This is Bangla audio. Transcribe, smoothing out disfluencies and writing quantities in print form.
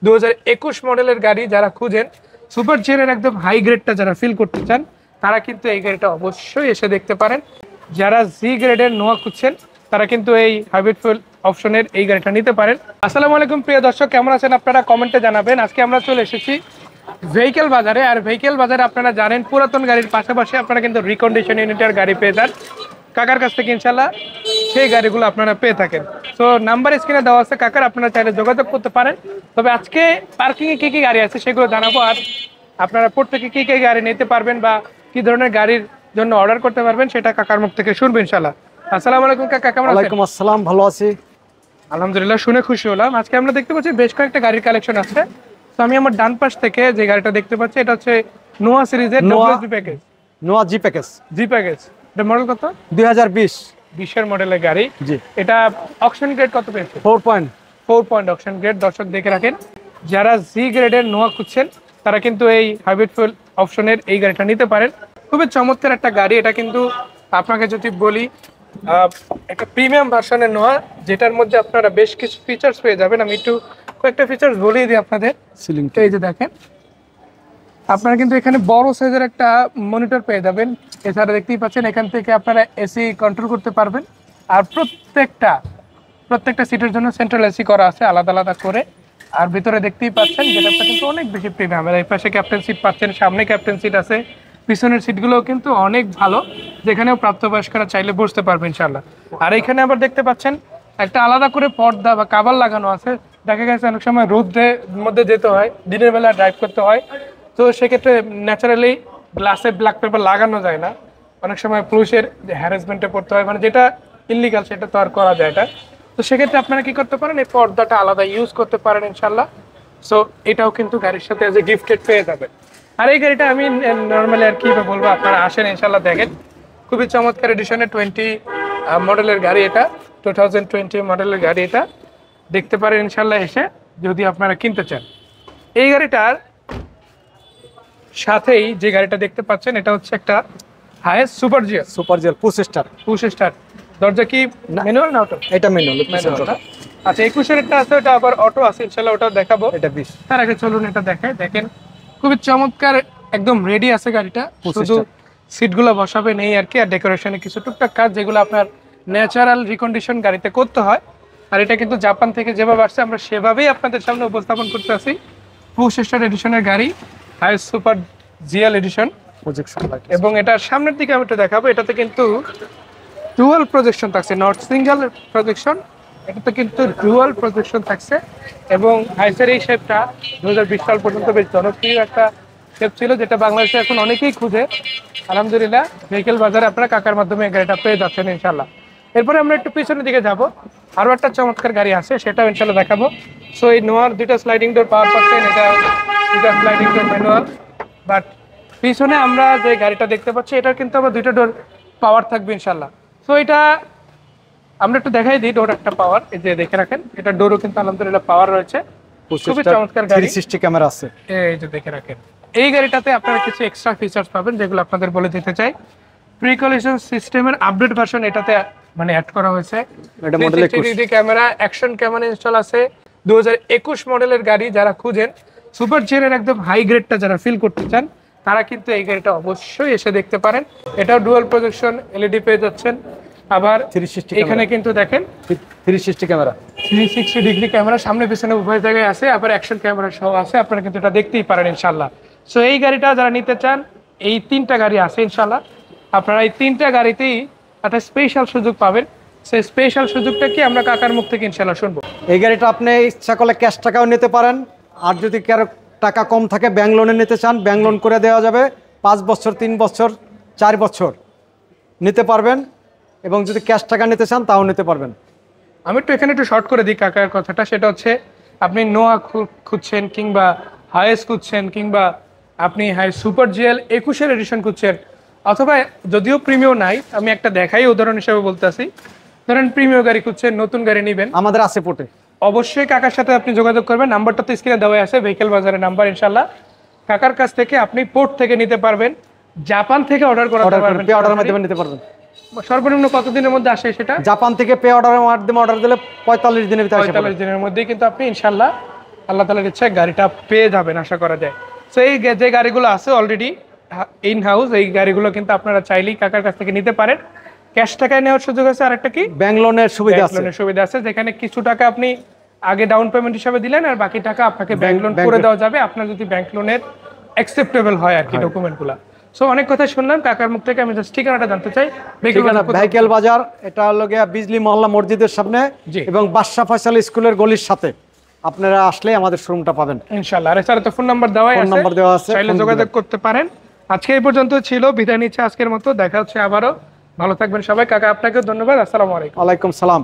2021 মডেলের গাড়ি যারা খুঁজেন, সুপার জিএলের একদম হাই গ্রেডটা যারা ফিল করতে চান তারা কিন্তু এই গাড়িটা অবশ্যই এসে দেখতে পারেন। যারা জি গ্রেডের নোয়া খুঁজছেন তারা কিন্তু এই হাইব্রিড ফুয়েল অপশনের এই গাড়িটা নিতে পারেন। আসসালামু আলাইকুম প্রিয় দর্শক, কেমন আছেন আপনারা? কমেন্টে জানাবেন। আজকে আমরা চলে এসেছি ভেহিকেল বাজারে। আর ভেহিকেল বাজারে আপনারা জানেন পুরাতন গাড়ির পাশাপাশি আপনারা কিন্তু রিকন্ডিশন ইউনিটের গাড়ি পেয়ে যান কাকার কাছ থেকে। ইনশাল্লাহ সেই গাড়িগুলো আপনারা পেয়ে থাকেন। তো নাম্বার স্ক্রিনে দেওয়া আছে কাকার, আপনারা চাইলে যোগাযোগ করতে পারেন। তবে আজকে পার্কিংয়ে কী কী গাড়ি আছে সেগুলো জানাবো, আর আপনারা প্রত্যেকে কী কী গাড়ি নিতে পারবেন বা কী ধরনের গাড়ির জন্য অর্ডার করতে পারবেন সেটা কাকার মুখ থেকে শুনবেন ইনশাল্লাহ। আসসালামু আলাইকুম কাকা, কেমন আছেন? ওয়ালাইকুম আসসালাম, ভালো আছি আলহামদুলিল্লাহ, শুনে খুশি হলাম। আজকে আমরা দেখতে পাচ্ছি বেশ কয়েকটা গাড়ির কালেকশন আছে। তো আমি আমার ডান পাশ থেকে যে গাড়িটা দেখতে পাচ্ছি এটা হচ্ছে নোয়া সিরিজের জি প্যাকেজ। নোয়া জি প্যাকেজ, জি প্যাকেজ এটা মডেল কত? 2020 এর মডেলের গাড়ি। জি, এটা অকশন গ্রেড কত পেয়েছে? 4 অকশন গ্রেড। দর্শক দেখে রাখেন, যারা জি গ্রেডের নোয়া খুঁজছেন তারা কিন্তু এই হাইব্রিড ফুয়েল অপশনের এই গাড়িটা নিতে পারেন। খুবই চমৎকার একটা গাড়ি এটা। কিন্তু আপনাকে যদি বলি একটা প্রিমিয়াম ভার্সনের নোয়া, যেটার মধ্যে আপনারা বেশ কিছু ফিচার্স পেয়ে যাবেন। আমি একটু কয়েকটা ফিচার্স বলেই দিই আপনাদের। সিলিংটা এই যে দেখেন, আপনারা কিন্তু এখানে বড় সাইজের একটা মনিটর পেয়ে যাবেন। এছাড়া দেখতেই পাচ্ছেন এখান থেকে আপনারা এসি কন্ট্রোল করতে পারবেন। আর প্রত্যেকটা সিটের জন্য সেন্ট্রাল এসি করা আছে আলাদা আলাদা করে। আর ভিতরে দেখতেই পাচ্ছেন গেটআপটা কিন্তু অনেক বেশি প্রিমিয়াম। এই পাশে ক্যাপ্টেন সিট পাচ্ছেন, সামনে ক্যাপ্টেন সিট আছে, পিছনের সিটগুলোও কিন্তু অনেক ভালো, যেখানেও প্রাপ্তবয়স্করা চাইলে বসতে পারবে ইনশাল্লাহ। আর এখানে আবার দেখতে পাচ্ছেন একটা আলাদা করে পর্দা বা কাভার লাগানো আছে। দেখা গেছে অনেক সময় রোদের মধ্যে যেতে হয়, দিনের বেলা ড্রাইভ করতে হয়, তো সেক্ষেত্রে ন্যাচারালি গ্লাসে ব্ল্যাক পেপার লাগানো যায় না, অনেক সময় পুলিশের হ্যারাসমেন্টে পড়তে হয়, মানে যেটা ইলিগাল সেটা তো আর করা যায় না। তো সেক্ষেত্রে আপনারা কি করতে পারেন, এই পর্দাটা আলাদা ইউজ করতে পারেন ইনশাল্লাহ। সো এটাও কিন্তু গাড়ির সাথে এজ এ গিফটেড পেয়ে যাবেন। আর এই গাড়িটা আমি নর্মালি আর কি বলবো, আপনারা আসেন ইনশাল্লাহ দেখেন। খুবই চমৎকার এডিশনের 20 মডেলের গাড়ি এটা, 2020 মডেলের গাড়ি এটা। দেখতে পারেন ইনশাল্লাহ এসে যদি আপনারা কিনতে চান। এই গাড়িটার সাথেই যে গাড়িটা দেখতে পাচ্ছেন এটা হচ্ছে একটা highest super GL push start. দরজা কি ম্যানুয়াল না অটো? এটা ম্যানুয়াল। আচ্ছা, 21 একটা আছে, ওটা আবার অটো আছে ইনশাআল্লাহ, ওটা দেখাবো। এটা 20। তার আগে চলুন এটা দেখাই। দেখেন খুবই চমৎকার, একদম রেডি আছে গাড়িটা। শুধু সিটগুলো বসাবে নেই আর কি, আর ডেকোরেশনে কিছু টুকটাক কাজ যেগুলো আপনার ন্যাচারাল রিকন্ডিশন গাড়িতে করতে হয়। আর এটা কিন্তু জাপান থেকে যেভাবে আসছে আমরা সেভাবেই আপনাদের সামনে উপস্থাপন করতে আসি। পুশ স্টার এডিশনের গাড়ি, হাইয়েস্ট সুপার জিএল এডিশন। এবং এটার সামনের দিকে আমি একটু দেখাবো। এটাতে কিন্তু ডুয়াল প্রজেকশন থাকছে, নট সিঙ্গেল প্রজেকশন, এটাতে কিন্তু ডুয়াল প্রজেকশন থাকছে। এবং হাইসের এই শেপটা 2020 সাল পর্যন্ত বেশ জনপ্রিয় একটা শেপ ছিল, যেটা বাংলাদেশে এখন অনেকেই খুঁজে। আলহামদুলিল্লাহ ভেহিকেল বাজারে আপনারা কাকার মাধ্যমে এই গাড়িটা পেয়ে যাচ্ছেন ইনশাল্লাহ। এরপরে আমরা একটু পিছনের দিকে যাব, আরও একটা চমৎকার গাড়ি আছে, সেটাও ইনশাল্লাহ দেখাবো। সো এই নোয়ার দুইটা স্লাইডিং ডোর পাওয়ার পাচ্ছেন, এটা দুইটা স্লাইডিং ডোর ম্যানুয়াল। বাট পিছনে আমরা যে গাড়িটা দেখতে পাচ্ছি এটার কিন্তু আবার দুইটা ডোর পাওয়ার থাকবে ইনশাল্লাহ। তো এটা আমরা একটু দেখাই দিই, ডোর একটা পাওয়ার, এই যে দেখে রাখেন, এটা ডোরও কিন্তু আলহামদুলিল্লাহ পাওয়ার রয়েছে। খুবই চমৎকার গাড়ি, 360 ক্যামেরা আছে। এই যে দেখে রাখেন। এই গাড়িটাতে আপনারা কিছু এক্সট্রা ফিচার্স পাবেন যেগুলো আপনাদের বলে দিতে চাই। প্রিকলিশন সিস্টেমের আপডেট ভার্সন এটাতে মানে অ্যাড করা হয়েছে। এটা model 360 camera, action camera install আছে। 2021 মডেলের গাড়ি যারা খুঁজেন, সুপার জিএলের একদম হাই গ্রেডটা যারা ফিল করতে চান তারা কিন্তু এই গাড়িটা অবশ্যই এসে দেখতে পারেন। এটাও ডুয়াল প্রজেকশন এলইডি পেয়ে যাচ্ছেন। আবার 360 এখানে কিন্তু দেখেন 360 ক্যামেরা, 360 ডিগ্রি ক্যামেরা সামনে পিছনে উভয় জায়গায় আছে। আবার অ্যাকশন ক্যামেরা সহ আছে, আপনারা কিন্তু এটা দেখতেই পারেন ইনশাল্লাহ। সো এই গাড়িটা যারা নিতে চান, এই 3টা গাড়ি আছে ইনশাল্লাহ। আপনারা এই 3টা গাড়িতেই একটা স্পেশাল সুযোগ পাবেন। সেই স্পেশাল সুযোগটা কি আমরা কাকার মুখ থেকে ইনশাল্লাহ শুনবো। এই গাড়িটা আপনি ইচ্ছা করলে ক্যাশ টাকাও নিতে পারেন, আর যদি কারো টাকা কম থাকে ব্যাংক লোনে নিতে চান, ব্যাংক লোন করে দেওয়া যাবে। 5 বছর, 3 বছর, 4 বছর নিতে পারবেন। এবং যদি ক্যাশ টাকা নিতে চান তাও নিতে পারবেন। আমি একটু এখানে একটু শর্ট করে দিই কাকার কথাটা। সেটা হচ্ছে আপনি নোয়া খুঁজছেন, কিংবা হাইয়েস্ট খুঁজছেন, কিংবা আপনি হাই সুপার জিএল 21 এডিশন খুঁজছেন, অথবা যদিও প্রিমিয়াম নাই, আমি একটা দেখাই উদাহরণ হিসেবে বলতেছি। ধরেন প্রিমিয়াম গাড়ি খুঁজছেন, নতুন গাড়ি নেবেন, আমাদের আছে পোর্টে, অবশ্যই কাকার সাথে আপনি যোগাযোগ করবেন। নাম্বারটা তো স্ক্রিনে দেওয়া আছে, ভেহিকেল বাজারের নাম্বার ইনশাল্লাহ। কাকার কাছ থেকে আপনি পোর্ট থেকে নিতে পারবেন, জাপান থেকে অর্ডার করাতে পারবেন, পে অর্ডারের মাধ্যমে নিতে পারবেন। সর্বনিম্ন কতদিনের মধ্যে আসে সেটা? জাপান থেকে পে অর্ডারের মাধ্যমে অর্ডার দিলে 45 দিনের ভিতরে আসে। 45 দিনের মধ্যেই কিন্তু আপনি ইনশাল্লাহ আল্লাহ তাআলার ইচ্ছায় গাড়িটা পেয়ে যাবেন আশা করা যায়। সো এই যে গাড়িগুলো আছে অলরেডি ইন হাউস, এই গাড়িগুলো কিন্তু আপনারা চাইলেই কাকার কাছ থেকে নিতে পারেন। ক্যাশ টাকায় নেওয়ার সুযোগ আছে, আরেকটা কি ব্যাংক লোনের সুবিধা আছে। লোনের সুবিধা আছে, যেখানে কিছু টাকা আপনি আগে ডাউন পেমেন্ট হিসাবে দিলেন আর বাকি টাকা আপনাকে ব্যাংক লোন করে দেওয়া যাবে, আপনার যদি ব্যাংক লোনের অ্যাকসেপ্টেবল হয় আর কি ডকুমেন্টগুলো। সো অনেক কথা শুনলাম কাকার মুখ থেকে, আমি জাস্ট ঠিকানাটা জানতে চাই। ভেহিকেল বাজার, এটা হলো গিয়া বিজলি মহল্লা মসজিদের সামনে জি। এবং বাদশা ফয়সাল স্কুলের গলির সাথে। আপনারা আসলে আমাদের শোরুমটা পাবেন ইনশাআল্লাহ। আর এছাড়া তো ফোন নাম্বার দেওয়া আছে, চাইলে যোগাযোগ করতে পারেন। আজকে এই পর্যন্ত ছিল, বিদায় নিচ্ছে আজকের মতো, দেখা হচ্ছে আবারও। ভালো থাকবেন সবাই। কাকা আপনাকেও ধন্যবাদ। আসসালামু আলাইকুম। ওয়ালাইকুম সালাম।